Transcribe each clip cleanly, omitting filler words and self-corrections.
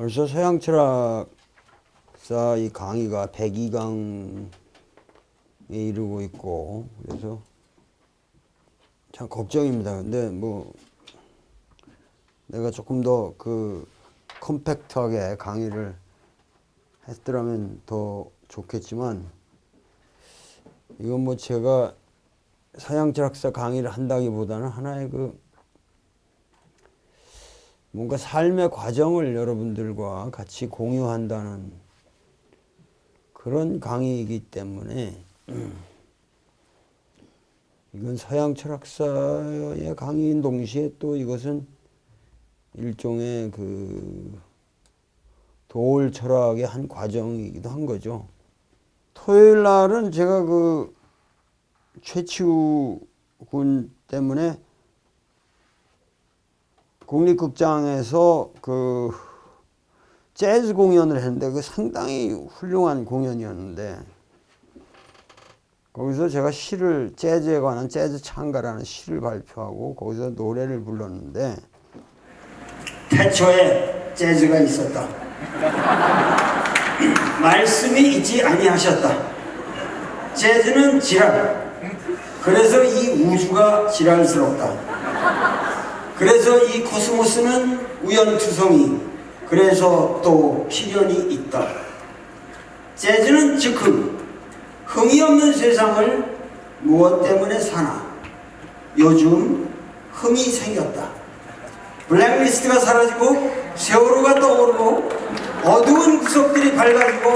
벌써 서양 철학사 이 강의가 102강에 이르고 있고, 그래서 참 걱정입니다. 근데 뭐 내가 조금 더 컴팩트하게 강의를 했더라면 더 좋겠지만, 이건 뭐 제가 서양 철학사 강의를 한다기보다는 하나의 뭔가 삶의 과정을 여러분들과 같이 공유한다는 그런 강의이기 때문에 이건 서양 철학사의 강의인 동시에 또 이것은 일종의 도올 철학의 한 과정이기도 한 거죠. 토요일 날은 제가 최치우 군 때문에 국립극장에서 재즈 공연을 했는데 상당히 훌륭한 공연이었는데, 거기서 제가 재즈에 관한 재즈 찬가라는 시를 발표하고 거기서 노래를 불렀는데, 태초에 재즈가 있었다. 말씀이 있지 아니하셨다. 재즈는 지랄. 그래서 이 우주가 지랄스럽다. 그래서 이 코스모스는 우연투성이, 그래서 또 필연이 있다. 재즈는 즉흥, 흥이 없는 세상을 무엇 때문에 사나? 요즘 흥이 생겼다. 블랙리스트가 사라지고 세월호가 떠오르고 어두운 구석들이 밝아지고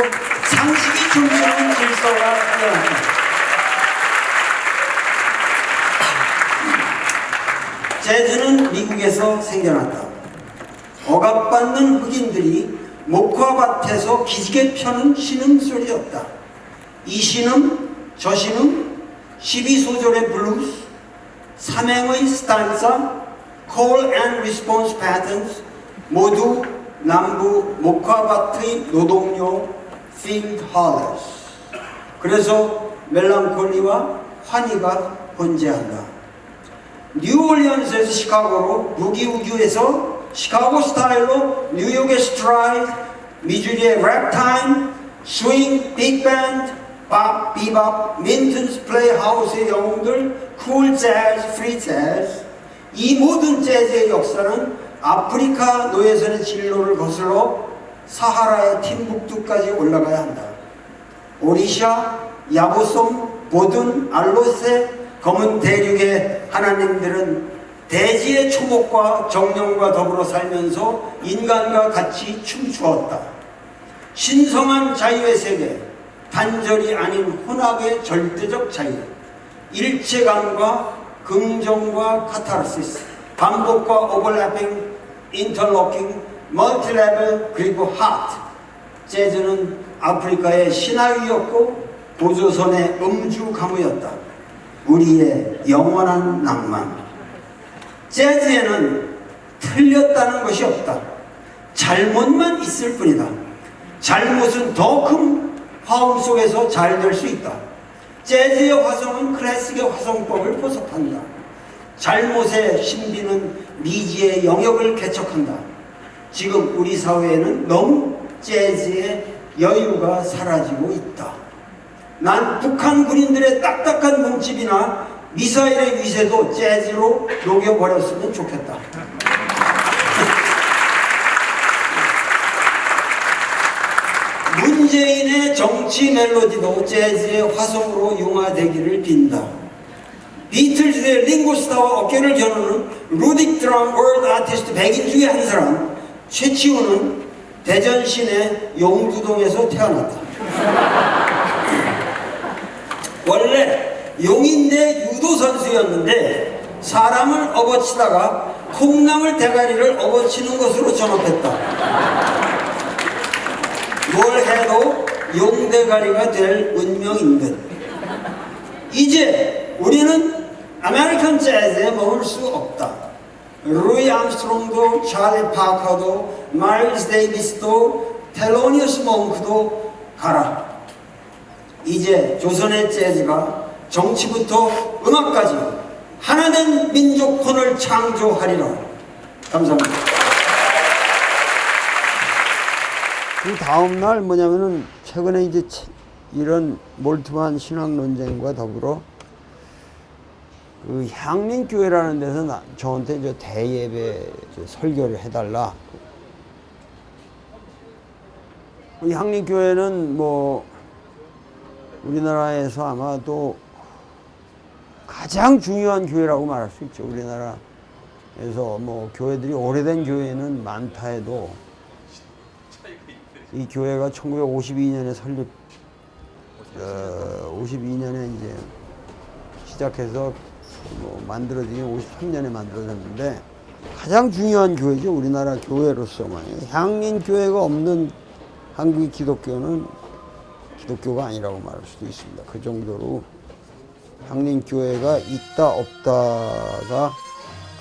상식이 존재하는 질서가 생겨났다. 재즈는 미국에서 생겨났다. 억압받는 흑인들이 목화밭에서 기지개 펴는 신음소리였다. 이 신음, 저 신음, 12소절의 블루스, 삼행의 스탄자, call and response patterns 모두 남부 목화밭의 노동요 field hollers. 그래서 멜랑콜리와 환희가 혼재한다. 뉴올리언스에서 시카고로, 부기우기에서 시카고 스타일로 뉴욕의 스트라이드, 미주리의 랩타임, 스윙, 빅밴드, 밥, 비밥, 민튼스 플레이하우스의 영웅들, 쿨 재즈, 프리 재즈. 이 모든 재즈의 역사는 아프리카 노예선의 진로를 거슬러 사하라의 팀북투까지 올라가야 한다. 오리샤, 야보송, 보든, 알로세, 검은 대륙의 하나님들은 대지의 초목과 정령과 더불어 살면서 인간과 같이 춤추었다. 신성한 자유의 세계, 단절이 아닌 혼합의 절대적 자유, 일체감과 긍정과 카타르시스, 반복과 오버래핑, 인터로킹, 멀티레벨, 그리고 하트. 재즈는 아프리카의 신화위였고 보조선의 음주 가무였다. 우리의 영원한 낭만. 재즈에는 틀렸다는 것이 없다. 잘못만 있을 뿐이다. 잘못은 더 큰 화음 속에서 잘 될 수 있다. 재즈의 화성은 클래식의 화성법을 포섭한다. 잘못의 신비는 미지의 영역을 개척한다. 지금 우리 사회에는 너무 재즈의 여유가 사라지고 있다. 난 북한 군인들의 딱딱한 몸집이나 미사일의 위세도 재즈로 녹여버렸으면 좋겠다. 문재인의 정치 멜로디도 재즈의 화성으로 융화되기를 빈다. 비틀즈의 링고스타와 어깨를 겨누는 루딕 드럼 월드 아티스트 100인 중에 한 사람, 최치우는 대전 시내 용두동에서 태어났다. 원래 용인대 유도 선수였는데 사람을 업어치다가 콩나물 대가리를 업어치는 것으로 전업했다. 뭘 해도 용대가리가 될 운명인 듯. 이제 우리는 아메리칸 재즈에 머물 수 없다. 루이 암스트롱도, 찰리 파커도, 마일스 데이비스도, 텔로니어스 몽크도 가라. 이제 조선의 재즈가 정치부터 음악까지 하나된 민족혼을 창조하리라. 감사합니다. 그 다음날 뭐냐면은 최근에 이제 이런 몰트만 신학 논쟁과 더불어 그 향림교회라는 데서 저한테 이제 대예배 설교를 해달라. 이 향림교회는 뭐 우리나라에서 아마도 가장 중요한 교회라고 말할 수 있죠. 우리나라에서 뭐 교회들이 오래된 교회는 많다 해도 이 교회가 1952년에 설립, 52년에 이제 시작해서 뭐 만들어지긴 53년에 만들어졌는데 가장 중요한 교회죠. 우리나라 교회로서만. 향림교회가 없는 한국의 기독교는 기독교가 아니라고 말할 수도 있습니다. 그 정도로 향림교회가 있다 없다가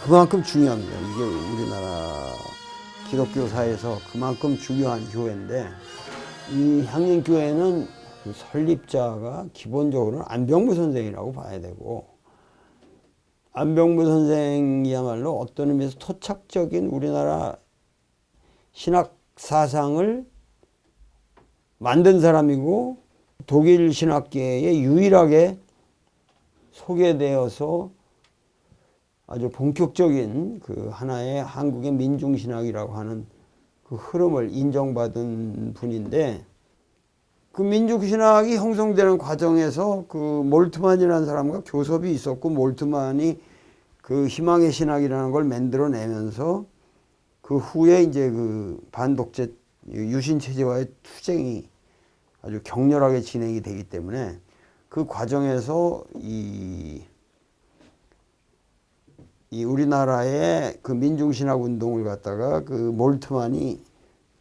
그만큼 중요합니다. 이게 우리나라 기독교사에서 그만큼 중요한 교회인데, 이 향림교회는 그 설립자가 기본적으로는 안병무 선생이라고 봐야 되고, 안병무 선생이야말로 어떤 의미에서 토착적인 우리나라 신학 사상을 만든 사람이고, 독일 신학계에 유일하게 소개되어서 아주 본격적인 그 하나의 한국의 민중신학이라고 하는 그 흐름을 인정받은 분인데, 그 민중신학이 형성되는 과정에서 그 몰트만이라는 사람과 교섭이 있었고, 몰트만이 그 희망의 신학이라는 걸 만들어내면서 그 후에 이제 그 반독재 유신체제와의 투쟁이 아주 격렬하게 진행이 되기 때문에 그 과정에서 이 우리나라의 그 민중신학 운동을 갖다가 그 몰트만이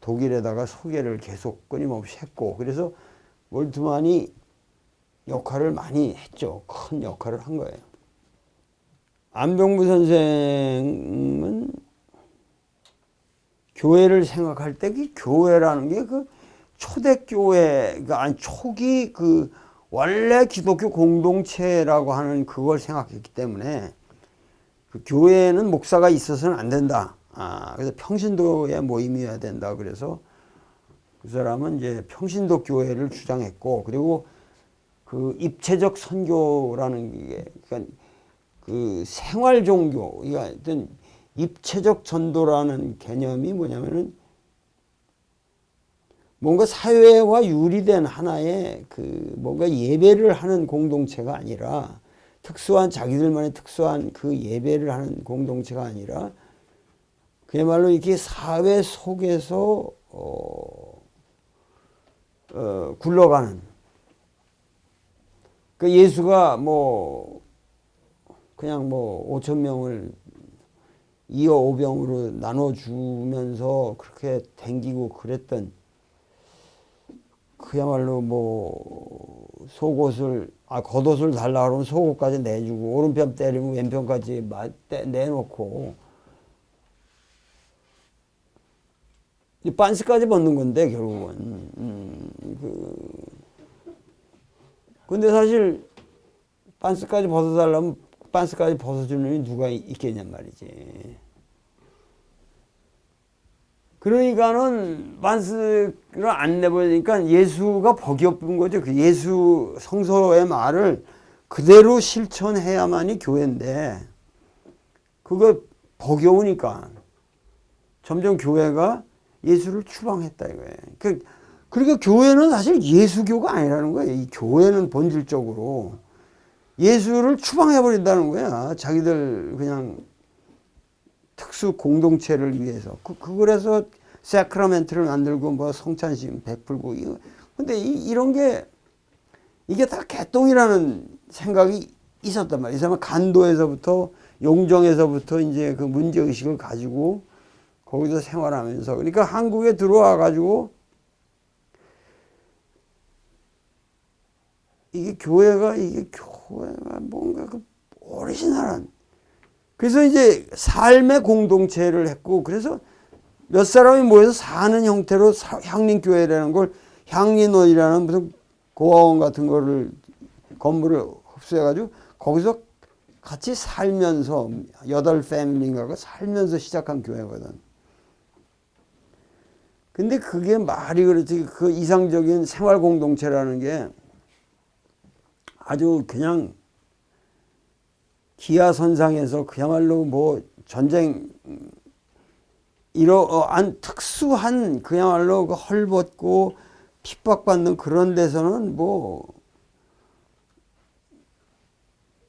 독일에다가 소개를 계속 끊임없이 했고, 그래서 몰트만이 역할을 많이 했죠. 큰 역할을 한 거예요. 안병무 선생은 교회를 생각할 때 그 교회라는 게 그 초대교회가 아니 초기 그 원래 기독교 공동체라고 하는 그걸 생각했기 때문에 그 교회에는 목사가 있어서는 안 된다. 그래서 평신도의 모임이어야 된다. 그래서 그 사람은 이제 평신도 교회를 주장했고, 그리고 그 입체적 선교라는 게, 그러니까 그 생활 종교, 그러니까 입체적 전도라는 개념이 뭐냐면은 뭔가 사회와 유리된 하나의 그 뭔가 예배를 하는 공동체가 아니라, 특수한 자기들만의 특수한 그 예배를 하는 공동체가 아니라 그야말로 이렇게 사회 속에서 굴러가는, 그 예수가 뭐 그냥 뭐 5천 명을 2어 5병으로 나눠주면서 그렇게 댕기고 그랬던, 그야말로 뭐 속옷을 겉옷을 달라 그러면 속옷까지 내주고, 오른편 때리면 왼편까지 내놓고 빤스까지 벗는 건데 결국은 근데 사실 빤스까지 벗어달라면 빤스까지 벗어주는 놈이 누가 있겠냔 말이지. 그러니까는 빤스를 안 내버리니까 예수가 벅이 없은 거죠. 그 예수 성서의 말을 그대로 실천해야만이 교회인데, 그거 버겨우니까 점점 교회가 예수를 추방했다 이거예요. 그러니까 교회는 사실 예수교가 아니라는 거예요. 이 교회는 본질적으로 예수를 추방해버린다는 거야. 자기들 그냥 특수 공동체를 위해서. 그래서 세크라멘트를 만들고 뭐 성찬식 베풀고. 근데 이런 게 이게 다 개똥이라는 생각이 있었단 말이에요. 이 사람은 간도에서부터 용정에서부터 이제 그 문제의식을 가지고 거기서 생활하면서, 그러니까 한국에 들어와 가지고 이게 교회가 뭔가 그 오리지널한, 그래서 이제 삶의 공동체를 했고, 그래서 몇 사람이 모여서 사는 형태로 향림교회라는 걸, 향림원이라는 무슨 고아원 같은 거를 건물을 흡수해가지고 거기서 같이 살면서 8 패밀리인가가 살면서 시작한 교회거든. 근데 그게 말이 그렇지, 그 이상적인 생활 공동체라는 게 아주 그냥 기하선상에서 그야말로 뭐 전쟁 이러한 특수한 그야말로 그 헐벗고 핍박받는 그런 데서는 뭐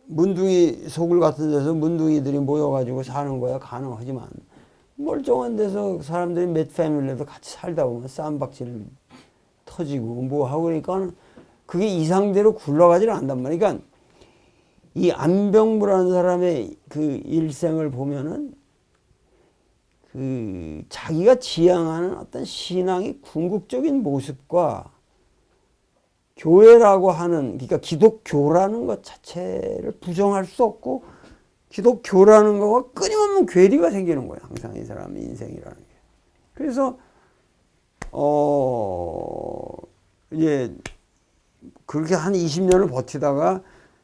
문둥이 소굴 같은 데서 문둥이들이 모여가지고 사는 거야 가능하지만, 멀쩡한 데서 사람들이 몇 패밀리도 같이 살다 보면 쌈박질 터지고 뭐 하고 그러니까 그게 이상대로 굴러가지는 않단 말이야. 그러니까 이 안병무라는 사람의 그 일생을 보면은 그 자기가 지향하는 어떤 신앙의 궁극적인 모습과 교회라고 하는, 그러니까 기독교라는 것 자체를 부정할 수 없고, 기독교라는 거와 끊임없는 괴리가 생기는 거예요. 항상 이 사람의 인생이라는 게. 그래서 이제 그렇게 한 20년을 버티다가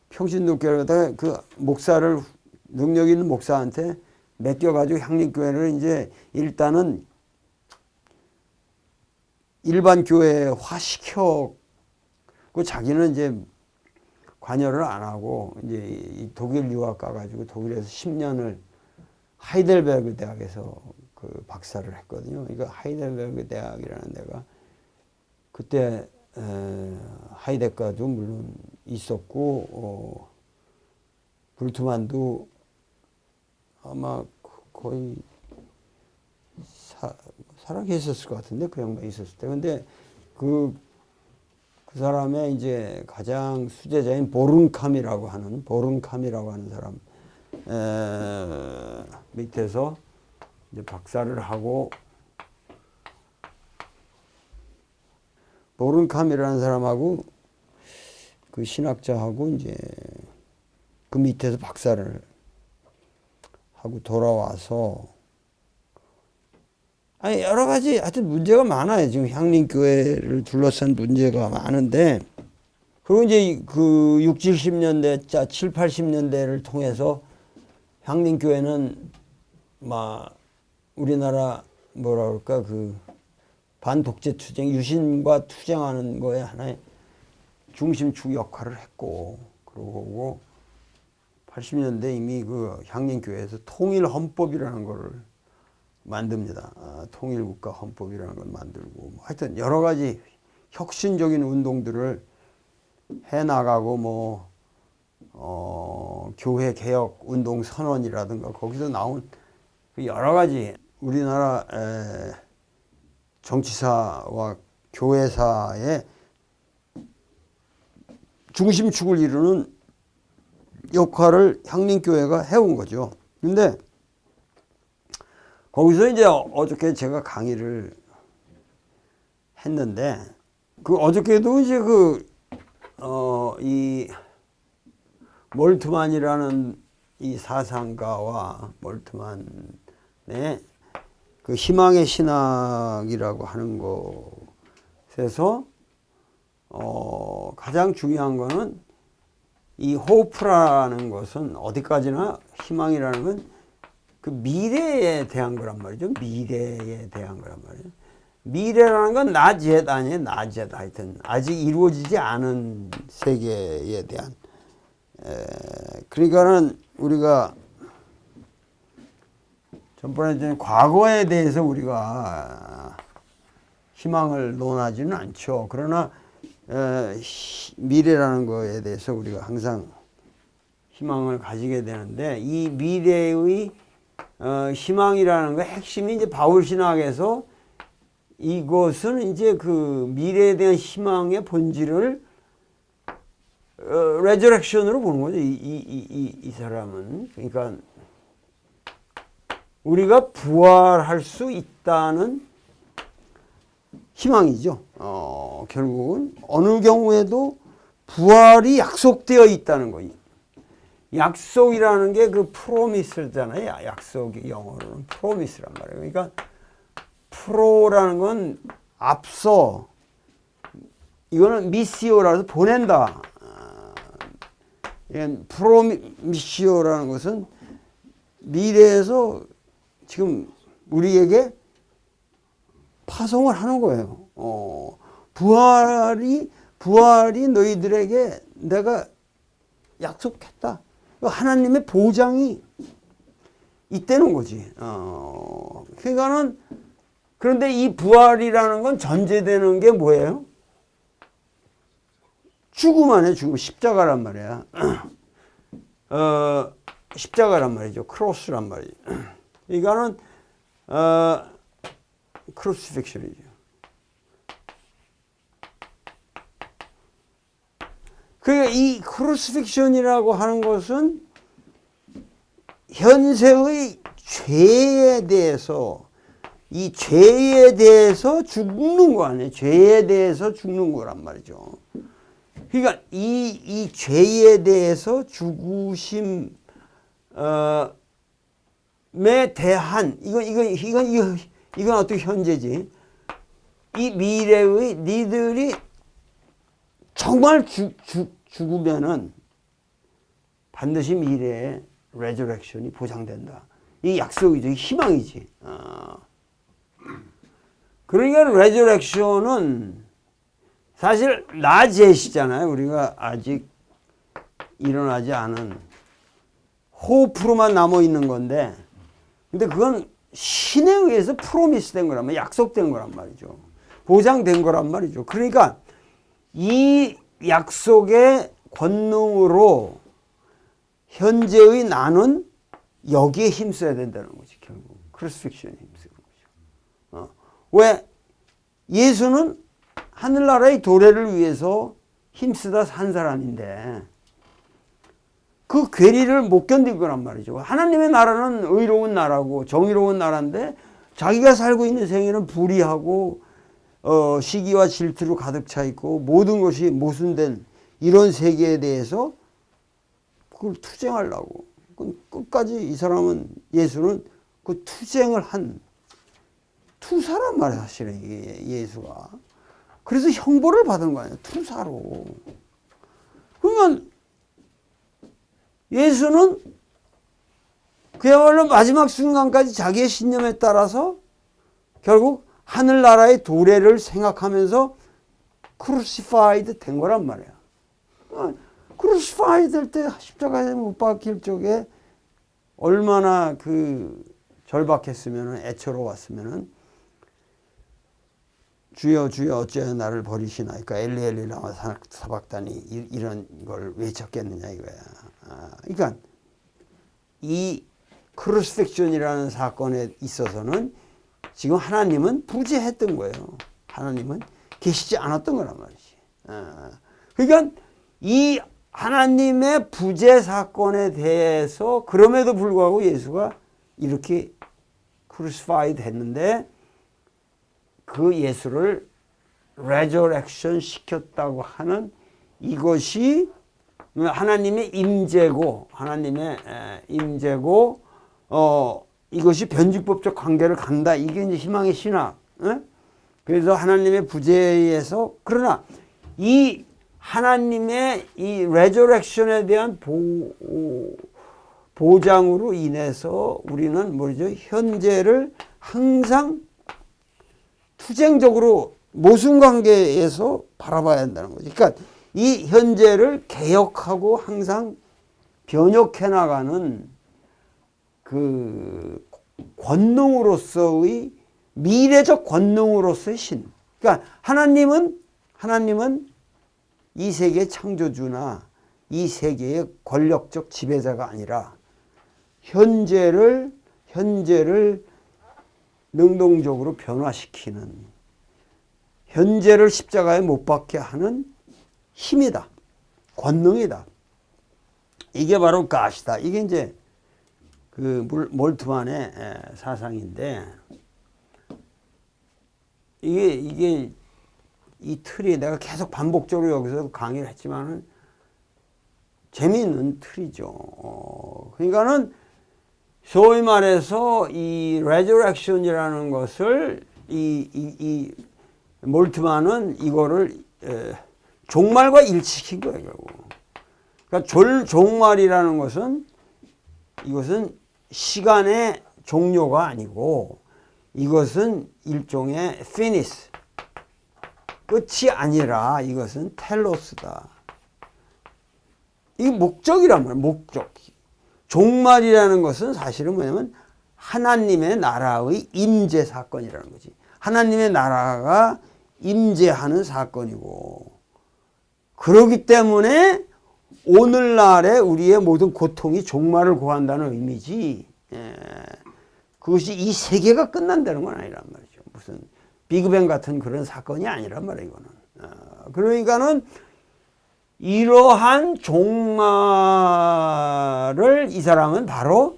평신도교회에다가 그 목사를, 능력 있는 목사한테 맡겨가지고 향림교회를 이제 일단은 일반 교회화 시켰고, 자기는 이제 관여를 안 하고 이제 이 독일 유학 가가지고 독일에서 10년을 하이델베르그 대학에서 그 박사를 했거든요. 그러니까 하이델베르그 대학이라는 데가 그때 하이데가도 물론 있었고, 불트만도 아마 거의 살아 계셨을 것 같은데, 그 양반이 있었을 때. 근데 그 사람의 이제 가장 수제자인 보른캄이라고 하는 사람 밑에서 이제 박사를 하고, 보른캄이라는 사람하고 그 신학자하고 이제 그 밑에서 박사를 하고 돌아와서, 아니 여러 가지 하여튼 문제가 많아요. 지금 향림교회를 둘러싼 문제가 많은데, 그리고 이제 그 60, 70년대, 7, 80년대를 통해서 향림교회는 막 우리나라 뭐라 그럴까, 그 반독재 투쟁, 유신과 투쟁하는 거에 하나의 중심축 역할을 했고, 그러고 80년대 이미 그 향림교회에서 통일헌법이라는 거를 만듭니다. 통일국가 헌법이라는 걸 만들고, 뭐 하여튼 여러 가지 혁신적인 운동들을 해나가고, 뭐 교회 개혁 운동 선언이라든가 거기서 나온 그 여러 가지 우리나라 정치사와 교회사의 중심축을 이루는 역할을 향림교회가 해온 거죠. 근데 거기서 이제 어저께 제가 강의를 했는데, 그 어저께도 이제 이 몰트만이라는 이 사상가와 몰트만의 그 희망의 신학이라고 하는 것에서 가장 중요한 거는 이 호프라는 것은 어디까지나 희망이라는 건 그 미래에 대한 거란 말이죠. 미래에 대한 거란 말이죠. 미래라는 건 나젯 아니에요. 나젯. 하여튼 아직 이루어지지 않은 세계에 대한. 그러니까는 우리가 전번에 과거에 대해서 우리가 희망을 논하지는 않죠. 그러나 미래라는 거에 대해서 우리가 항상 희망을 가지게 되는데, 이 미래의 희망이라는 거 핵심이 이제 바울 신학에서 이것은 이제 그 미래에 대한 희망의 본질을 레저렉션으로 보는 거죠. 이 사람은. 그러니까 우리가 부활할 수 있다는 희망이죠. 결국은 어느 경우에도 부활이 약속되어 있다는 거예요. 약속이라는 게 그 프로미스잖아요. 약속이 영어로는 프로미스란 말이에요. 그러니까 프로라는 건 앞서, 이거는 미시오라서 보낸다. 프로미시오라는 것은 미래에서 지금 우리에게 화송을 하는 거예요. 부활이 너희들에게 내가 약속했다. 하나님의 보장이 있다는 거지. 그러니까는 그런데 이 부활이라는 건 전제되는 게 뭐예요? 죽음 안에 죽음, 십자가란 말이야. 십자가란 말이죠. 크로스란 말이죠. 이거는 크루시픽션이죠. 그러니까 이 크루시픽션이라고 하는 것은 현세의 죄에 대해서 이 죄에 대해서 죽는 거 아니에요. 죄에 대해서 죽는 거란 말이죠. 그러니까 이 죄에 대해서 죽으심에 대한 이건 어떻게 현재지? 이 미래의 니들이 정말 죽으면은 반드시 미래에 레저렉션이 보장된다. 이 약속이죠. 희망이지. 그러니까 레저렉션은 사실 낮제시잖아요. 우리가 아직 일어나지 않은 호흡으로만 남아 있는 건데, 근데 그건 신에 의해서 프로미스 된 거란 말이에요. 약속된 거란 말이죠. 보장된 거란 말이죠. 그러니까 이 약속의 권능으로 현재의 나는 여기에 힘써야 된다는 거지. 결국 크루시픽션에 힘쓰는 거죠. 왜? 예수는 하늘나라의 도래를 위해서 힘쓰다 산 사람인데 그 괴리를 못 견딜 거란 말이죠. 하나님의 나라는 의로운 나라고 정의로운 나라인데 자기가 살고 있는 생애는 불의하고 시기와 질투로 가득 차 있고 모든 것이 모순된 이런 세계에 대해서 그걸 투쟁하려고 끝까지 이 사람은 예수는 그 투쟁을 한 투사란 말이야 사실은 예수가. 그래서 형벌을 받은 거 아니에요. 투사로. 그러면 예수는 그야말로 마지막 순간까지 자기의 신념에 따라서 결국 하늘나라의 도래를 생각하면서 크루시파이드 된 거란 말이야. 크루시파이드 될 때 십자가에 못 박힐 적에 얼마나 절박했으면 애처로웠으면 주여 주여 어찌하여 나를 버리시나이까 엘리 엘리 라마 사박다니 이런 걸 외쳤겠느냐 이거야. 그러니까 이 크루시픽션이라는 사건에 있어서는 지금 하나님은 부재했던 거예요. 하나님은 계시지 않았던 거란 말이지. 그러니까 이 하나님의 부재 사건에 대해서 그럼에도 불구하고 예수가 이렇게 크루시파이드 했는데 그 예수를 레저렉션 시켰다고 하는 이것이 하나님의 임재고 이것이 변증법적 관계를 간다. 이게 이제 희망의 신학. 그래서 하나님의 부재에서 그러나 이 하나님의 이 레저렉션에 대한 보장으로 인해서 우리는 뭐죠? 현재를 항상 투쟁적으로 모순관계에서 바라봐야 한다는 거죠. 그러니까 이 현재를 개혁하고 항상 변혁해 나가는 그 권능으로서의 미래적 권능으로서의 신. 그러니까 하나님은 이 세계의 창조주나 이 세계의 권력적 지배자가 아니라 현재를 능동적으로 변화시키는 현재를 십자가에 못 박게 하는 힘이다. 권능이다. 이게 바로 가시다. 이게 이제 그 몰트만의 사상인데 이게 이 틀이 내가 계속 반복적으로 여기서 강의를 했지만은 재미있는 틀이죠. 그러니까는 소위 말해서 이 레저렉션이라는 것을 이 몰트만은 이거를 종말과 일치시킨 거예요, 결국. 그러니까 종말이라는 것은 이것은 시간의 종료가 아니고 이것은 일종의 finis, 끝이 아니라 이것은 텔로스다. 이게 목적이란 말이에요. 목적. 종말이라는 것은 사실은 뭐냐면 하나님의 나라의 임재 사건이라는 거지. 하나님의 나라가 임재하는 사건이고, 그렇기 때문에 오늘날의 우리의 모든 고통이 종말을 구한다는 의미지, 그것이 이 세계가 끝난다는 건 아니란 말이죠. 무슨 비그뱅 같은 그런 사건이 아니란 말이에요, 이거는. 그러니까는 이러한 종말을 이 사람은 바로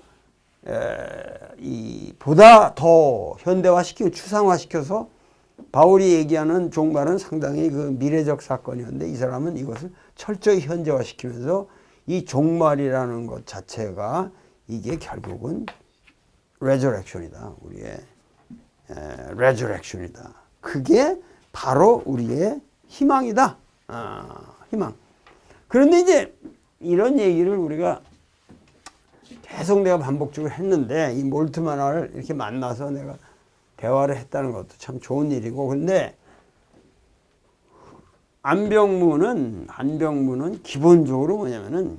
보다 더 현대화시키고 추상화시켜서 바울이 얘기하는 종말은 상당히 그 미래적 사건이었는데 이 사람은 이것을 철저히 현재화시키면서 이 종말이라는 것 자체가 이게 결국은 resurrection이다. 우리의 resurrection이다. 그게 바로 우리의 희망이다. 희망. 그런데 이제 이런 얘기를 우리가 계속 내가 반복적으로 했는데 이 몰트만을 이렇게 만나서 내가 대화를 했다는 것도 참 좋은 일이고, 근데 안병무는 기본적으로 뭐냐면은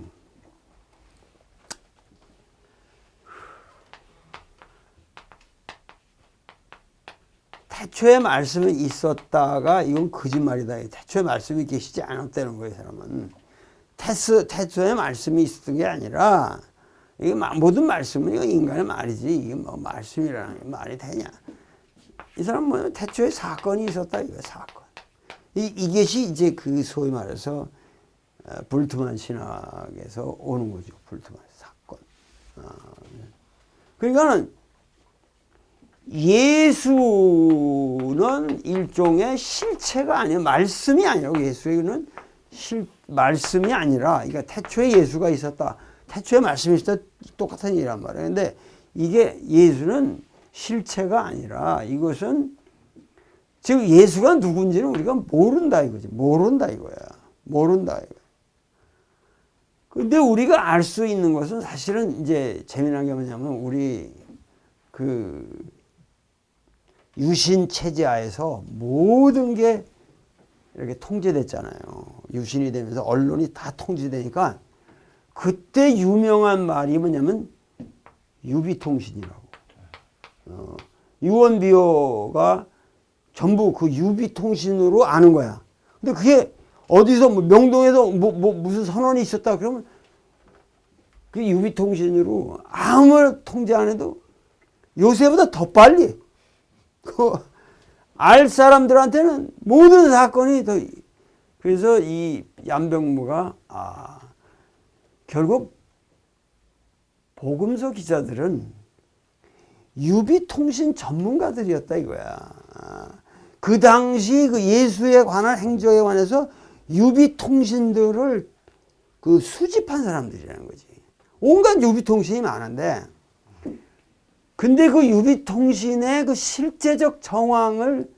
태초에 말씀이 있었다가 이건 거짓말이다. 태초에 말씀이 계시지 않았다는 거예요, 사람은. 태초에 말씀이 있었던 게 아니라 이게 모든 말씀은 이거 인간의 말이지 이게 뭐 말씀이라는 게 말이 되냐. 이 사람은 뭐냐면 태초에 사건이 있었다 이거야, 사건. 이것이 이제 그 소위 말해서 불트만 신학에서 오는 거죠. 불트만 사건. 그러니까는 예수는 일종의 실체가 아니라 말씀이 아니라고. 예수는 말씀이 아니라, 그러니까 태초에 예수가 있었다, 태초에 말씀이 있었다, 똑같은 일이란 말이에요. 근데 이게 예수는 실체가 아니라 이것은 즉 예수가 누군지는 우리가 모른다 이거지. 모른다 이거야. 모른다 이거야. 근데 우리가 알 수 있는 것은 사실은 이제 재미난 게 뭐냐면 우리 그 유신 체제하에서 모든 게 이렇게 통제됐잖아요. 유신이 되면서 언론이 다 통제되니까 그때 유명한 말이 뭐냐면 유비통신이라고. 유언비어가 전부 그 유비통신으로 아는 거야. 근데 그게 어디서 뭐 명동에서 무슨 선언이 있었다 그러면 그 유비통신으로 아무 통제 안 해도 요새보다 더 빨리 알 사람들한테는 모든 사건이 더. 그래서 이 안병무가 결국 복음서 기자들은 유비통신 전문가들이었다 이거야. 그 당시 그 예수에 관한 행적에 관해서 유비통신들을 그 수집한 사람들이라는 거지. 온갖 유비통신이 많은데, 근데 그 유비통신의 그 실제적 정황을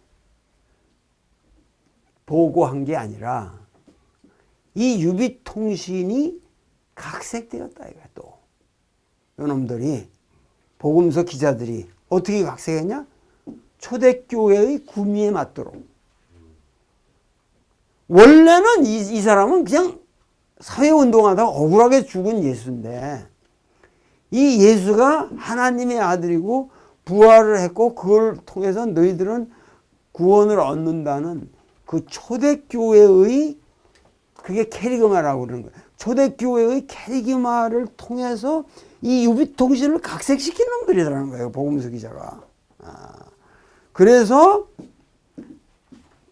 보고한 게 아니라 이 유비통신이 각색되었다 이거야. 또 이놈들이 복음서 기자들이 어떻게 각색했냐? 초대교회의 구미에 맞도록. 원래는 이 사람은 그냥 사회운동하다가 억울하게 죽은 예수인데, 이 예수가 하나님의 아들이고 부활을 했고 그걸 통해서 너희들은 구원을 얻는다는 그 초대교회의, 그게 캐리그마라고 그러는 거예요. 초대교회의 캐리그마를 통해서 이 유비통신을 각색시킨 놈들이라는 거예요, 복음서 기자가. 그래서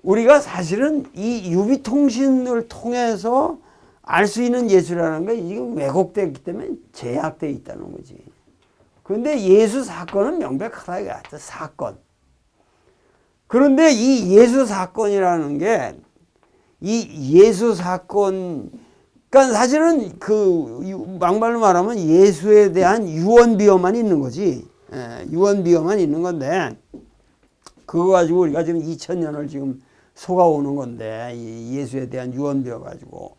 우리가 사실은 이 유비통신을 통해서 알 수 있는 예수라는 게 이게 왜곡되기 때문에 제약되어 있다는 거지. 그런데 예수 사건은 명백하다 이거야, 사건. 그런데 이 예수 사건이라는 게, 이 예수 사건, 그러니까 사실은 그 막말로 말하면 예수에 대한 유언비어만 있는 거지. 유언비어만 있는 건데, 그거 가지고 우리가 지금 2000년을 지금 속아오는 건데, 이 예수에 대한 유언비어 가지고.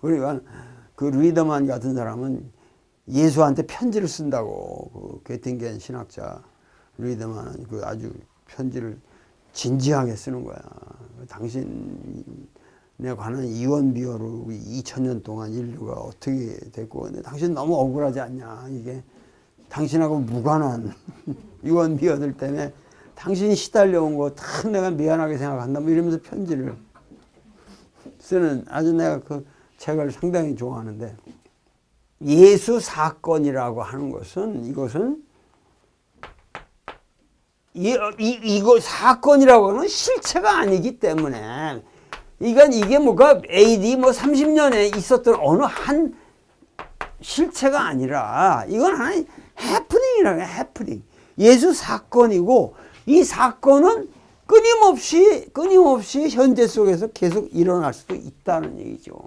우리가 그 루이더만 같은 사람은 예수한테 편지를 쓴다고, 그 괴팅겐 신학자. 리더만은 그 아주 편지를 진지하게 쓰는 거야. 당신에 관한 이원비어로 2000년 동안 인류가 어떻게 됐고, 근데 당신 너무 억울하지 않냐. 이게 당신하고 무관한 유언비어들 때문에 당신이 시달려온 거 다 내가 미안하게 생각한다. 뭐 이러면서 편지를 쓰는, 아주 내가 그 책을 상당히 좋아하는데, 예수 사건이라고 하는 것은, 이것은 이거 사건이라고 하는 실체가 아니기 때문에, 이게 뭐가 AD 뭐 30년에 있었던 어느 한 실체가 아니라, 이건 하나의 해프닝이라고 해요. 해프닝. 예수 사건이고, 이 사건은 끊임없이 현재 속에서 계속 일어날 수도 있다는 얘기죠.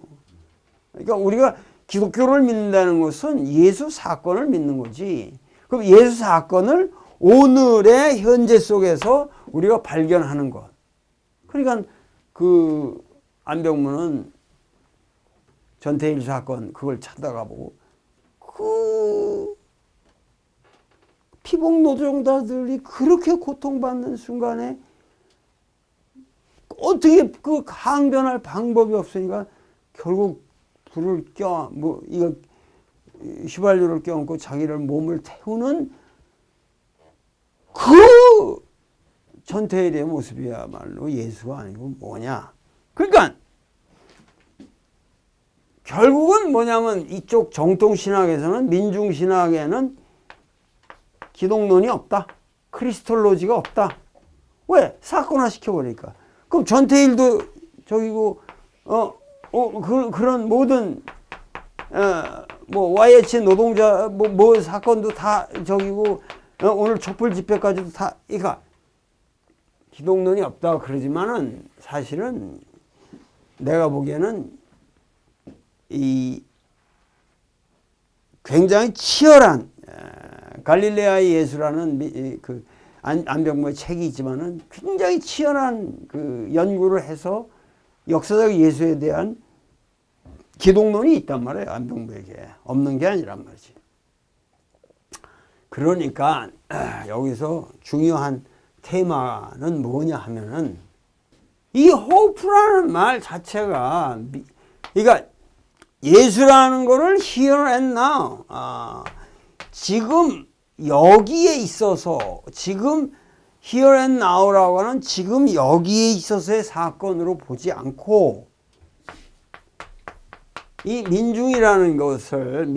그러니까 우리가 기독교를 믿는다는 것은 예수 사건을 믿는 거지. 그럼 예수 사건을 오늘의 현재 속에서 우리가 발견하는 것. 그러니까 그 안병무는 전태일 사건 그걸 찾아가 보고, 그 피복 노동자들이 그렇게 고통받는 순간에 어떻게 그 항변할 방법이 없으니까 결국 불을 이거 휘발유를 껴안고 자기를 몸을 태우는 그 전태일의 모습이야말로 예수가 아니고 뭐냐. 그러니까 결국은 뭐냐면 이쪽 정통신학에서는, 민중신학에는 기독론이 없다. 크리스톨로지가 없다. 왜? 사건화 시켜버리니까. 그럼 전태일도 저기고, 그런 모든, 뭐, YH 노동자, 뭐 사건도 다 저기고, 오늘 촛불 집회까지도 다, 그러니까, 기독론이 없다 그러지만은 사실은 내가 보기에는 이 굉장히 치열한, 갈릴레아의 예수라는 그 안병무의 책이 있지만은 굉장히 치열한 그 연구를 해서 역사적 예수에 대한 기독론이 있단 말이에요. 안병무에게. 없는 게 아니란 말이지. 그러니까 여기서 중요한 테마는 뭐냐 하면은, 이 호프라는 말 자체가, 그러니까 예수라는 거를 here and now, 지금 여기에 있어서, 지금 here and now라고 하는 지금 여기에 있어서의 사건으로 보지 않고, 이 민중이라는 것을,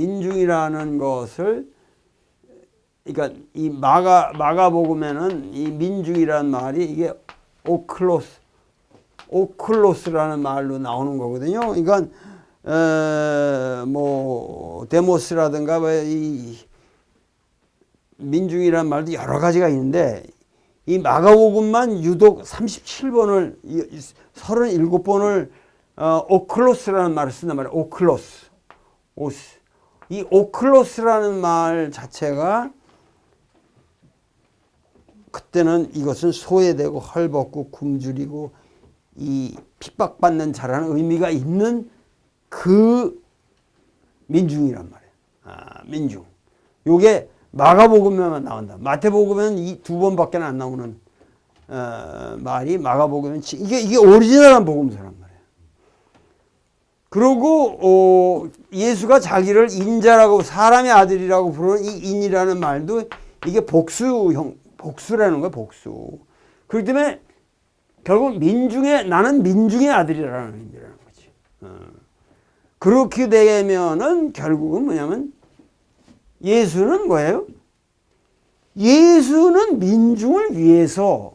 그러니까 이 마가복음에는 이 민중이라는 말이 이게 오클로스라는 말로 나오는 거거든요. 그러니까 뭐 데모스라든가 이 민중이라는 말도 여러 가지가 있는데, 이 마가복음만 유독 37번을 37번을 오클로스라는 말을 쓴단 말이에요. 이 오클로스라는 말 자체가 그때는 이것은 소외되고 헐벗고 굶주리고 이 핍박받는 자라는 의미가 있는 그 민중이란 말이에요. 민중. 요게 마가복음에만 나온다. 마태복음에는 이 두 번밖에 안 나오는 말이, 마가복음은 이게 오리지널한 복음서란 말이에요. 그리고 예수가 자기를 인자라고, 사람의 아들이라고 부르는 이 인이라는 말도 이게 복수라는 거예요. 복수. 그렇기 때문에 결국 나는 민중의 아들이라는 의미라는 거지. 그렇게 되면은 결국은 뭐냐면, 예수는 뭐예요? 예수는 민중을 위해서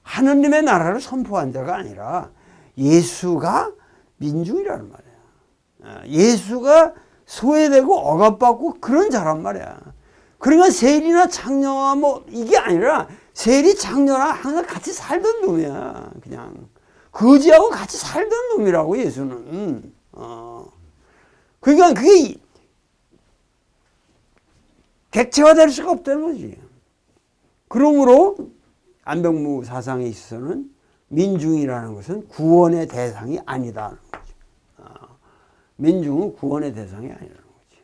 하느님의 나라를 선포한 자가 아니라 예수가 민중이라는 말이야. 예수가 소외되고 억압받고 그런 자란 말이야. 그러니까 세리나 창녀와 뭐 이게 아니라, 세리 창녀랑 항상 같이 살던 놈이야. 그냥 거지하고 같이 살던 놈이라고 예수는. 그러니까 그게 객체화될 수가 없다는 거지. 그러므로 안병무 사상에 있어서는 민중이라는 것은 구원의 대상이 아니다는 거죠. 민중은 구원의 대상이 아니라는 거지.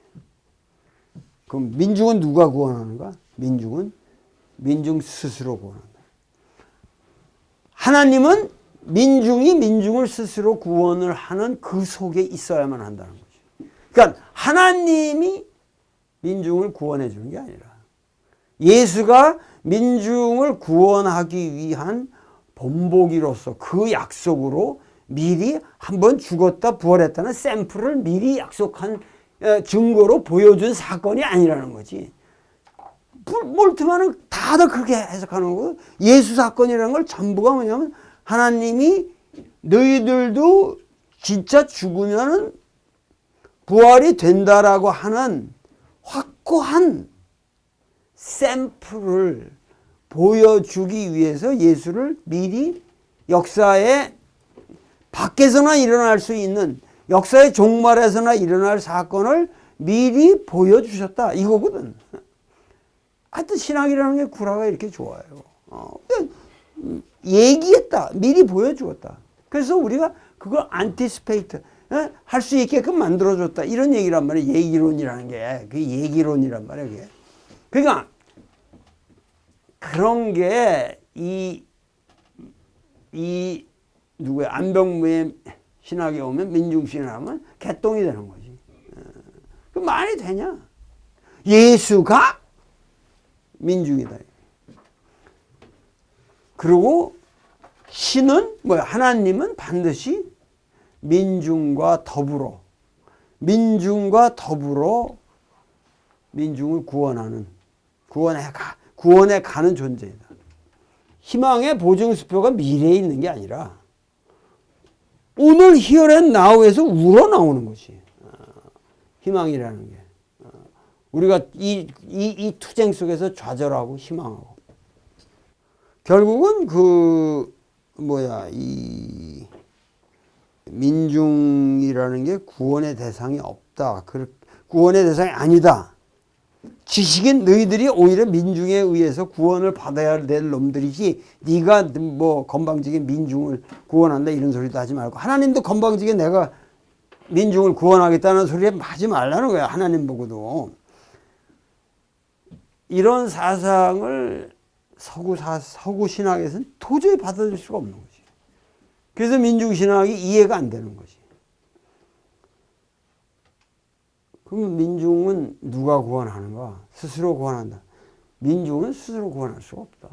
그럼 민중은 누가 구원하는가? 민중은 민중 스스로 구원한다. 하나님은 민중이 민중을 스스로 구원을 하는 그 속에 있어야만 한다는 거죠. 그러니까 하나님이 민중을 구원해 주는 게 아니라 예수가 민중을 구원하기 위한 본보기로서 그 약속으로 미리 한번 죽었다 부활했다는 샘플을 미리 약속한 증거로 보여준 사건이 아니라는 거지. 몰트만은 다들 그렇게 해석하는 거고, 예수 사건이라는 걸 전부가 뭐냐면 하나님이 너희들도 진짜 죽으면은 부활이 된다라고 하는 확고한 샘플을 보여주기 위해서 예수를 미리 역사에 밖에서나 일어날 수 있는, 역사의 종말에서나 일어날 사건을 미리 보여주셨다 이거거든. 하여튼 신학이라는 게 구라가 이렇게 좋아요. 얘기했다. 미리 보여주었다. 그래서 우리가 그걸 안티스페이트 할 수 있게끔 만들어줬다. 이런 얘기란 말이에요. 얘기론이라는 게. 그 얘기론이란 말이에요. 그게. 그러니까 그런 게 누구야? 안병무의 신학에 오면 민중신학은 개똥이 되는 거지. 그 말이 되냐? 예수가 민중이다. 그리고 신은 뭐야? 하나님은 반드시 민중과 더불어 민중을 구원해 가는 존재이다. 희망의 보증수표가 미래에 있는 게 아니라 오늘 here and now에서 우러나오는 것이 희망이라는 게. 우리가 이 투쟁 속에서 좌절하고 희망하고 결국은 이 민중이라는 게 구원의 대상이 없다. 구원의 대상이 아니다. 지식인 너희들이 오히려 민중에 의해서 구원을 받아야 될 놈들이지, 네가 뭐 건방지게 민중을 구원한다 이런 소리도 하지 말고, 하나님도 건방지게 내가 민중을 구원하겠다는 소리 하지 말라는 거야. 하나님 보고도. 이런 사상을 서구 신학에서는 도저히 받아들일 수가 없는 거지. 그래서 민중신학이 이해가 안 되는 거지. 그럼 민중은 누가 구원하는가? 스스로 구원한다. 민중은 스스로 구원할 수가 없다.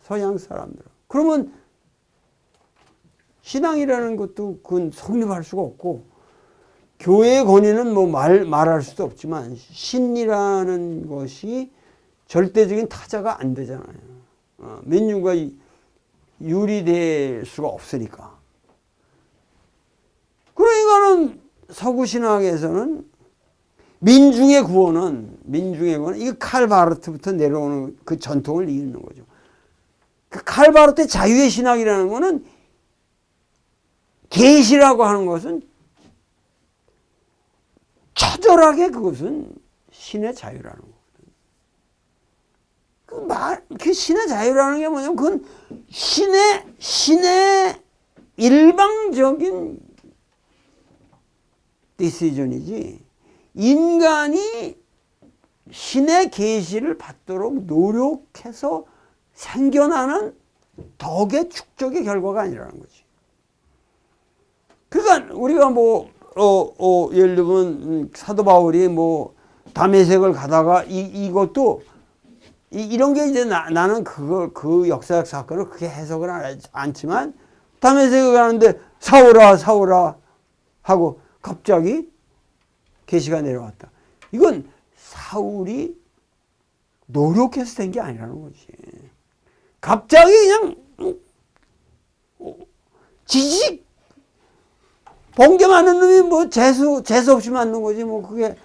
서양 사람들은. 그러면 신앙이라는 것도 그건 성립할 수가 없고, 교회의 권위는 뭐 말할 수도 없지만 신이라는 것이 절대적인 타자가 안 되잖아요. 민중과 유리될 수가 없으니까. 그러니까는 서구 신학에서는 민중의 구원은 이거 칼바르트부터 내려오는 그 전통을 이루는 거죠. 그 칼바르트의 자유의 신학이라는 거는, 계시라고 하는 것은 처절하게 그것은 신의 자유라는 거거든. 그 신의 자유라는 게 뭐냐면 그건 신의 일방적인 디시전이지, 인간이 신의 계시를 받도록 노력해서 생겨나는 덕의 축적의 결과가 아니라는 거지. 그러니까 우리가 예를 들면 사도 바울이 다메섹을 가다가 이것도 이런 게 이제 나는 그 역사적 사건을 그렇게 해석을 않지만, 다메섹을 가는데 사울아 하고 갑자기 계시가 내려왔다. 이건 사울이 노력해서 된 게 아니라는 거지. 갑자기 그냥 지식 번개 맞는 놈이 재수 없이 맞는 거지. 그게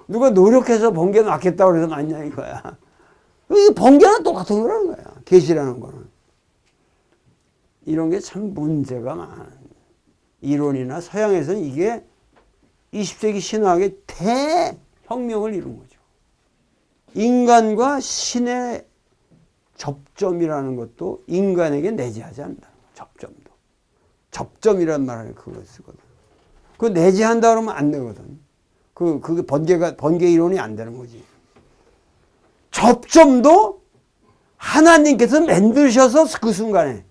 누가 노력해서 번개 맞겠다고 그래서 맞냐 이거야. 이 번개는 똑같은 거라는 거야. 계시라는 거는. 이런 게 참 문제가 많아. 이론이나 서양에서는 이게 20세기 신학의 대혁명을 이룬 거죠. 인간과 신의 접점이라는 것도 인간에게 내재하지 않는다. 접점이란 말을 그걸 쓰거든. 그거 내재한다 그러면 안 되거든. 그게 번개 이론이 안 되는 거지. 접점도 하나님께서 만드셔서 그 순간에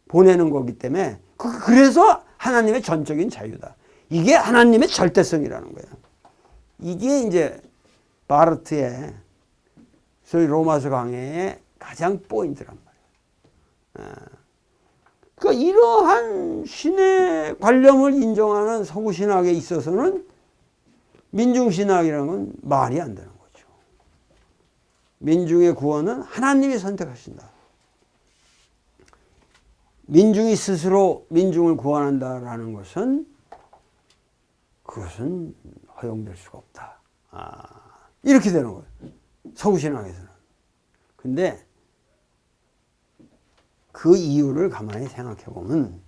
보내는 거기 때문에 그래서 하나님의 전적인 자유다. 이게 하나님의 절대성이라는 거예요. 이게 이제 바르트의 소위 로마서 강해의 가장 포인트란 말이에요. 그러니까 이러한 신의 관념을 인정하는 서구신학에 있어서는 민중신학이라는 건 말이 안 되는 거죠. 민중의 구원은 하나님이 선택하신다. 민중이 스스로 민중을 구원한다라는 것은 그것은 허용될 수가 없다. 이렇게 되는 거예요. 서구신학에서는. 근데 그 이유를 가만히 생각해 보면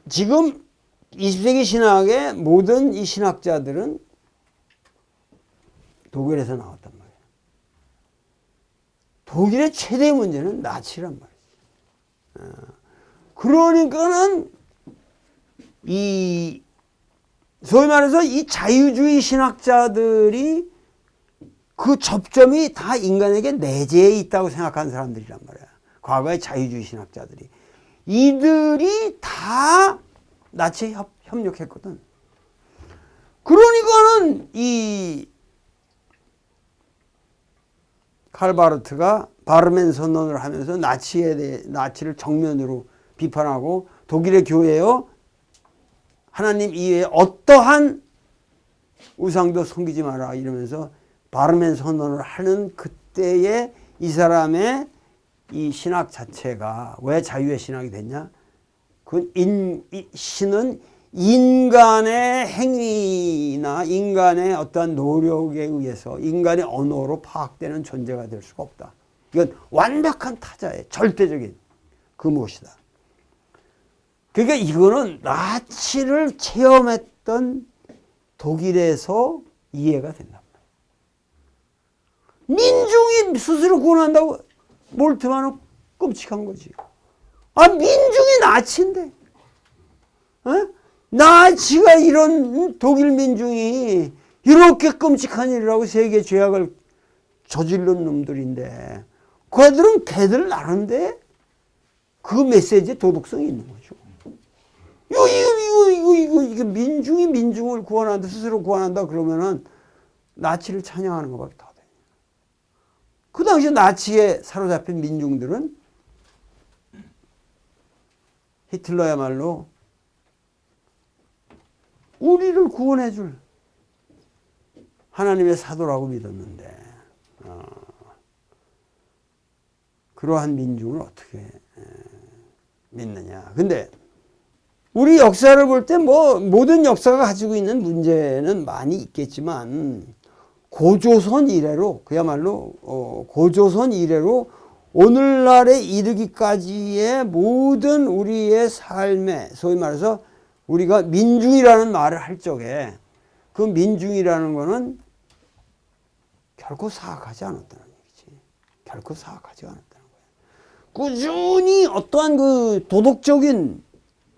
지금 20세기 신학의 모든 이 신학자들은 독일에서 나왔단 말이에요. 독일의 최대 문제는 나치란 말이에요. 그러니까는 소위 말해서 이 자유주의 신학자들이 그 접점이 다 인간에게 내재해 있다고 생각하는 사람들이란 말이야. 과거의 자유주의 신학자들이. 이들이 다 나치에 협력했거든. 그러니까는 이 칼바르트가 바르멘 선언을 하면서 나치를 정면으로 비판하고 독일의 교회여 하나님 이외에 어떠한 우상도 섬기지 마라 이러면서 바르멘 선언을 하는 그때의 이 사람의 이 신학 자체가 왜 자유의 신학이 됐냐? 그 신은 인간의 행위나 인간의 어떠한 노력에 의해서 인간의 언어로 파악되는 존재가 될 수가 없다. 이건 완벽한 타자의 절대적인 그 무엇이다. 그러니까 이거는 나치를 체험했던 독일에서 이해가 된다. 민중이 스스로 구원한다고 몰트만은 끔찍한 거지. 민중이 나치인데. 나치가 이런 독일 민중이 이렇게 끔찍한 일이라고 세계 죄악을 저지른 놈들인데 그들은 걔들 나름대로 그 메시지에 도덕성이 있는 거죠. 이거 민중이 민중을 구원한다, 스스로 구원한다 그러면은 나치를 찬양하는 것밖에 더 돼. 그 당시 나치에 사로잡힌 민중들은 히틀러야말로 우리를 구원해줄 하나님의 사도라고 믿었는데 그러한 민중을 어떻게 믿느냐. 근데 우리 역사를 볼 때 모든 역사가 가지고 있는 문제는 많이 있겠지만 고조선 이래로 그야말로 고조선 이래로 오늘날에 이르기까지의 모든 우리의 삶에 소위 말해서 우리가 민중이라는 말을 할 적에 그 민중이라는 거는 결코 사악하지 않았다는 얘기지. 결코 사악하지 않았다는 거예요. 꾸준히 어떠한 그 도덕적인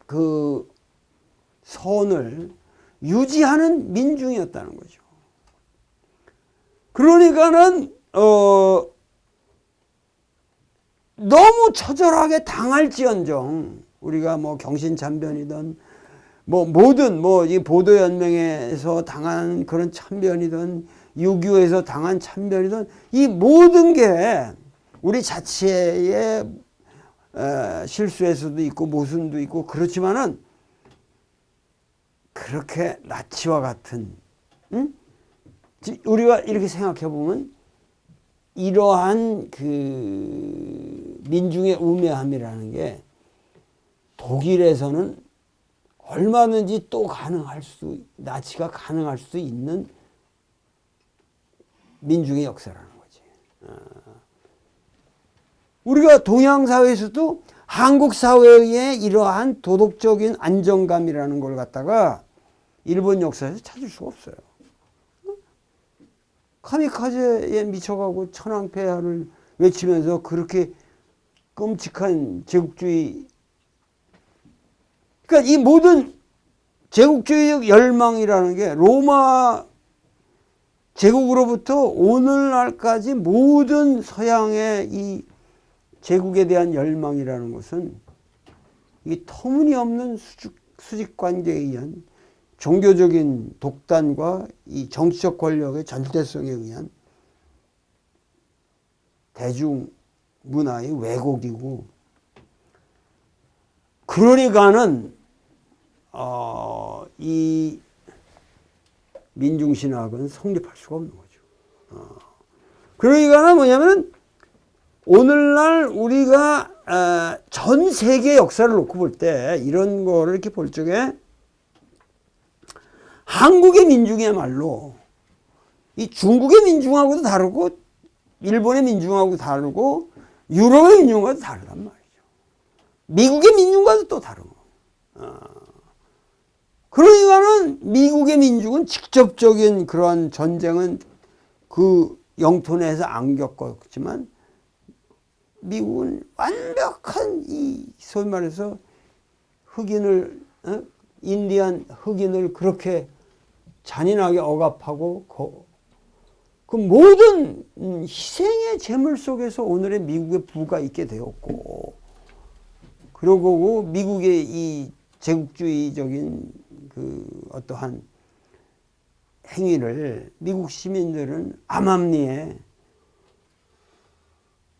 그 선을 유지하는 민중이었다는 거죠. 그러니까는 너무 처절하게 당할지언정 우리가 경신참변이든 모든 이 보도연맹에서 당한 그런 참변이든 6.25에서 당한 참변이든 이 모든 게 우리 자체의 실수일 수도 있고 모순도 있고 그렇지만은 그렇게 나치와 같은 우리가 이렇게 생각해 보면 이러한 그 민중의 우매함이라는 게 독일에서는 얼마든지 또 나치가 가능할 수 있는 민중의 역사라는 거지. 우리가 동양 사회에서도 한국 사회의 이러한 도덕적인 안정감이라는 걸 갖다가 일본 역사에서 찾을 수가 없어요. 카미카제에 미쳐가고 천황폐하를 외치면서 그렇게 끔찍한 제국주의, 그러니까 이 모든 제국주의적 열망이라는 게 로마 제국으로부터 오늘날까지 모든 서양의 이 제국에 대한 열망이라는 것은 이 터무니없는 수직 관계에 의한 종교적인 독단과 이 정치적 권력의 절대성에 의한 대중 문화의 왜곡이고, 그러니까는 이 민중신학은 성립할 수가 없는 거죠. 그러니까는 뭐냐면은 오늘날 우리가 전 세계 역사를 놓고 볼 때 이런 거를 이렇게 볼 적에 한국의 민중이야말로 이 중국의 민중하고도 다르고 일본의 민중하고도 다르고 유럽의 민중과도 다르단 말이죠. 미국의 민중과도 또 다르고. 그러니까는 미국의 민중은 직접적인 그러한 전쟁은 그 영토 내에서 안 겪었지만 미국은 완벽한 이 소위 말해서 흑인을 인디안 흑인을 그렇게 잔인하게 억압하고 그 모든 희생의 제물 속에서 오늘의 미국의 부가 있게 되었고, 그러고 미국의 이 제국주의적인 그 어떠한 행위를 미국 시민들은 암암리에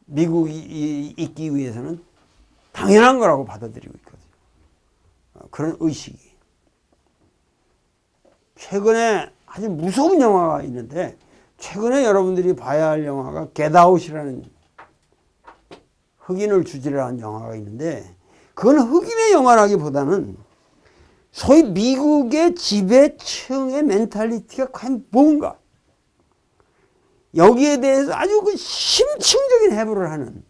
미국이 있기 위해서는 당연한 거라고 받아들이고 있거든요. 그런 의식이. 최근에 아주 무서운 영화가 있는데, 최근에 여러분들이 봐야 할 영화가 겟아웃이라는 흑인을 주제로 한 영화가 있는데, 그건 흑인의 영화라기보다는 소위 미국의 지배층의 멘탈리티가 과연 뭔가, 여기에 대해서 아주 그 심층적인 해부를 하는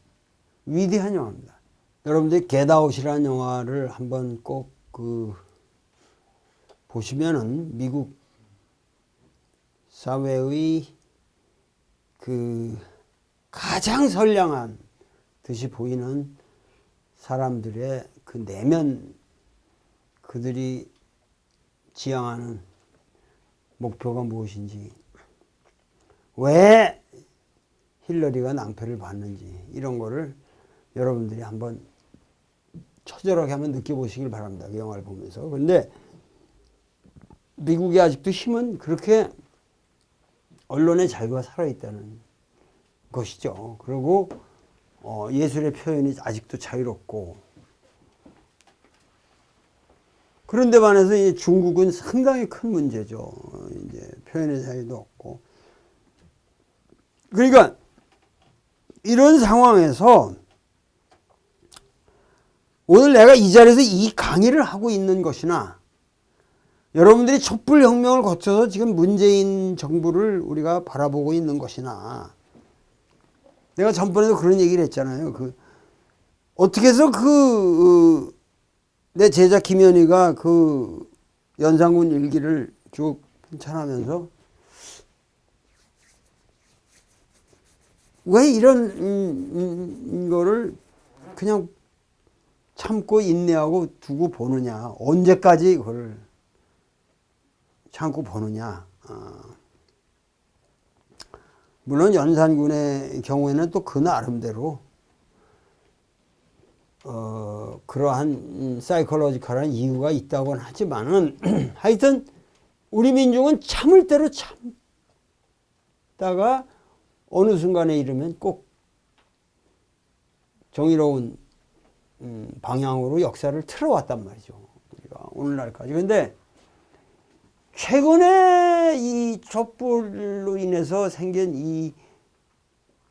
위대한 영화입니다. 여러분들이 겟아웃이라는 영화를 한번 꼭 보시면은 미국 사회의 그 가장 선량한 듯이 보이는 사람들의 그 내면, 그들이 지향하는 목표가 무엇인지, 왜 힐러리가 낭패를 봤는지, 이런 거를 여러분들이 한번 처절하게 한번 느껴보시길 바랍니다. 그 영화를 보면서. 그런데 미국의 아직도 힘은 그렇게 언론의 자유가 살아있다는 것이죠. 그리고 예술의 표현이 아직도 자유롭고, 그런데 반해서 이 중국은 상당히 큰 문제죠. 이제 표현의 자유도 없고. 그러니까 이런 상황에서 오늘 내가 이 자리에서 이 강의를 하고 있는 것이나, 여러분들이 촛불혁명을 거쳐서 지금 문재인 정부를 우리가 바라보고 있는 것이나, 내가 전번에도 그런 얘기를 했잖아요. 어떻게 해서 내 제자 김현희가 그 연산군 일기를 쭉 편찬하면서 왜 이런 거를 그냥 참고 인내하고 두고 보느냐, 언제까지 그걸 참고 보느냐. 물론 연산군의 경우에는 또 그 나름대로 그러한 사이콜로지컬한 이유가 있다고는 하지만은 하여튼 우리 민중은 참을 대로 참다가 어느 순간에 이르면 꼭 정의로운 방향으로 역사를 틀어왔단 말이죠. 우리가 오늘날까지. 그런데 최근에 이 촛불로 인해서 생긴 이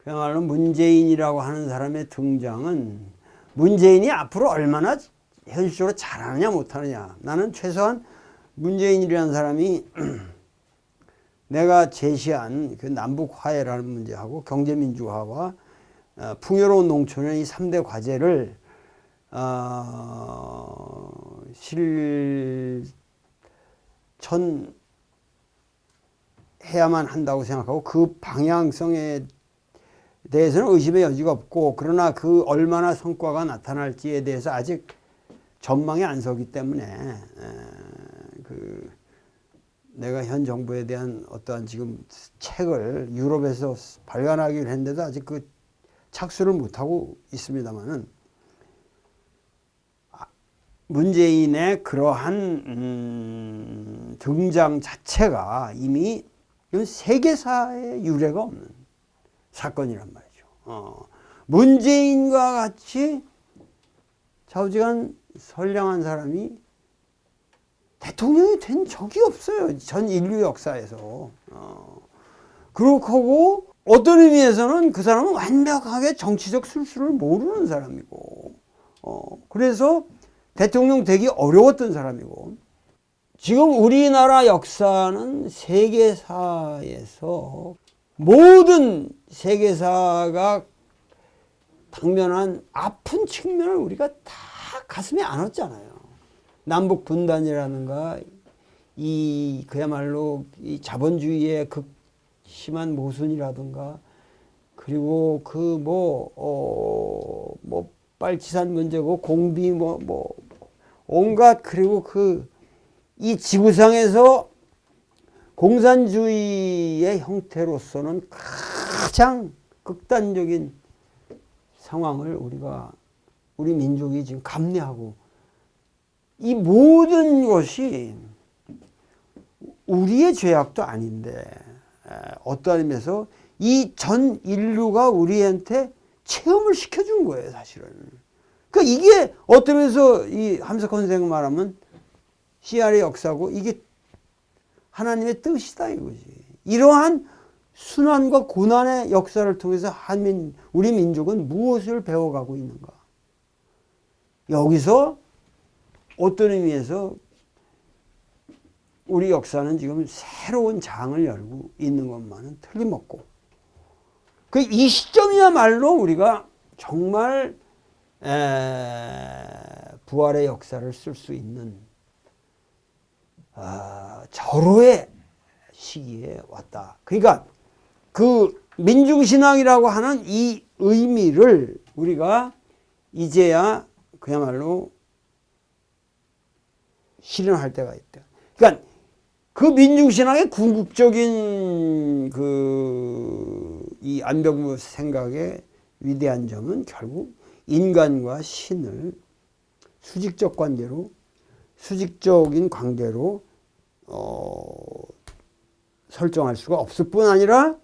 그야말로 문재인이라고 하는 사람의 등장은, 문재인이 앞으로 얼마나 현실적으로 잘하느냐 못하느냐, 나는 최소한 문재인이라는 사람이 내가 제시한 그 남북 화해라는 문제하고 경제민주화와 풍요로운 농촌의 이 3대 과제를 실천해야만 한다고 생각하고, 그 방향성에 대해서는 의심의 여지가 없고, 그러나 그 얼마나 성과가 나타날지에 대해서 아직 전망이 안 서기 때문에 내가 현 정부에 대한 어떠한 지금 책을 유럽에서 발간하기로 했는데도 아직 그 착수를 못하고 있습니다만은 문재인의 그러한 등장 자체가 이미 세계사에 유례가 없는 사건이란 말이죠. 문재인과 같이 좌우지간 선량한 사람이 대통령이 된 적이 없어요. 전 인류 역사에서. 그렇고 어떤 의미에서는 그 사람은 완벽하게 정치적 술수를 모르는 사람이고 그래서 대통령 되기 어려웠던 사람이고 지금 우리나라 역사는 세계사에서 모든 세계사가 당면한 아픈 측면을 우리가 다 가슴에 안았잖아요. 남북 분단이라든가 이 그야말로 이 자본주의의 극심한 모순이라든가 그리고 그 빨치산 문제고 공비 온갖 그리고 이 지구상에서 공산주의의 형태로서는 가장 극단적인 상황을 우리 민족이 지금 감내하고 이 모든 것이 우리의 죄악도 아닌데 어떠한 의미에서 이 전 인류가 우리한테 체험을 시켜준 거예요, 사실은. 그러니까 이게 어떤 의미에서 이 함석헌 선생 말하면 CR의 역사고 이게 하나님의 뜻이다 이거지. 이러한 순환과 고난의 역사를 통해서 우리 민족은 무엇을 배워가고 있는가? 여기서 어떤 의미에서 우리 역사는 지금 새로운 장을 열고 있는 것만은 틀림없고 이 시점이야말로 우리가 정말 부활의 역사를 쓸 수 있는 절호의 시기에 왔다. 그러니까 그 민중신앙이라고 하는 이 의미를 우리가 이제야 그야말로 실현할 때가 있다. 그러니까 그 민중신앙의 궁극적인 이 안병무 생각의 위대한 점은 결국 인간과 신을 수직적인 관계로 설정할 수가 없을 뿐 아니라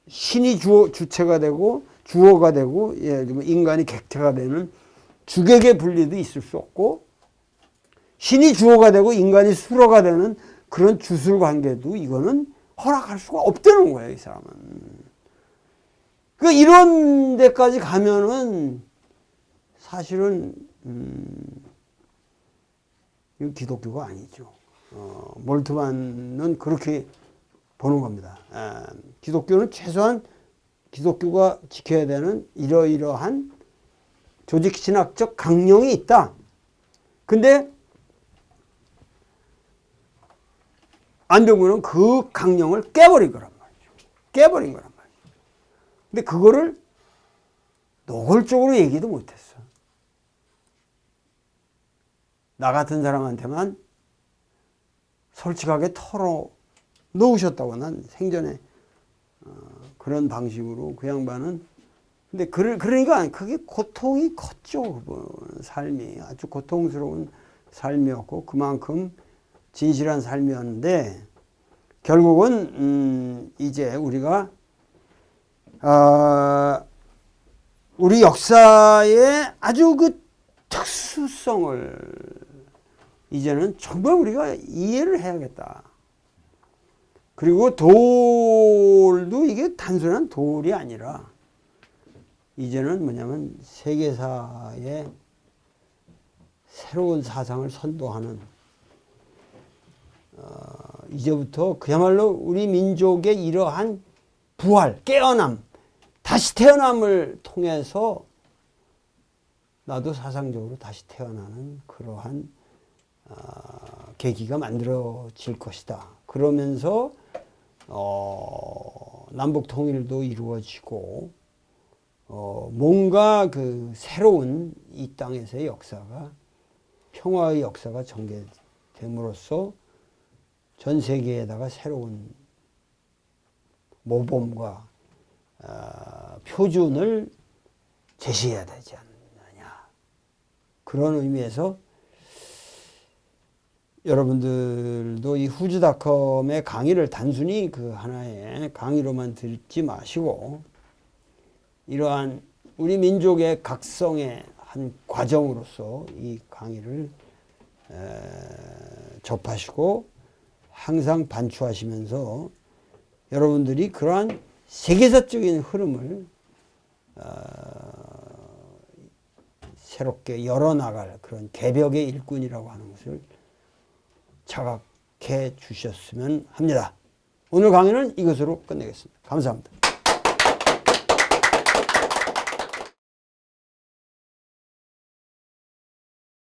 신이 주체가 되고 주어가 되고 예를 들면 인간이 객체가 되는 주객의 분리도 있을 수 없고 신이 주어가 되고 인간이 수로가 되는 그런 주술 관계도 이거는 허락할 수가 없다는 거예요, 이 사람은. 그러니까 이런 데까지 가면은 사실은 이거 기독교가 아니죠. 몰트만은 그렇게 보는 겁니다. 기독교는 최소한 기독교가 지켜야 되는 이러이러한 조직신학적 강령이 있다. 근데 안병무는 그 강령을 깨버린 거란 말이죠. 깨버린 거란 말이죠. 근데 그거를 노골적으로 얘기도 못했어. 나 같은 사람한테만 솔직하게 털어 놓으셨다고 난 생전에 그런 방식으로 그 양반은 근데 그러니까 그게 고통이 컸죠. 삶이 아주 고통스러운 삶이었고 그만큼 진실한 삶이었는데 결국은 이제 우리가 우리 역사의 아주 그 특수성을 이제는 정말 우리가 이해를 해야겠다. 그리고 돌도 이게 단순한 돌이 아니라 이제는 뭐냐면 세계사의 새로운 사상을 선도하는 이제부터 그야말로 우리 민족의 이러한 부활, 깨어남, 다시 태어남을 통해서 나도 사상적으로 다시 태어나는 그러한 계기가 만들어질 것이다. 그러면서 남북 통일도 이루어지고 뭔가 그 새로운 이 땅에서의 역사가 평화의 역사가 전개됨으로써 전 세계에다가 새로운 모범과 표준을 제시해야 되지 않느냐. 그런 의미에서 여러분들도 이 후즈닷컴의 강의를 단순히 그 하나의 강의로만 듣지 마시고 이러한 우리 민족의 각성의 한 과정으로서 이 강의를 접하시고 항상 반추하시면서 여러분들이 그러한 세계사적인 흐름을 새롭게 열어나갈 그런 개벽의 일꾼이라고 하는 것을 자각해 주셨으면 합니다. 오늘 강의는 이것으로 끝내겠습니다. 감사합니다.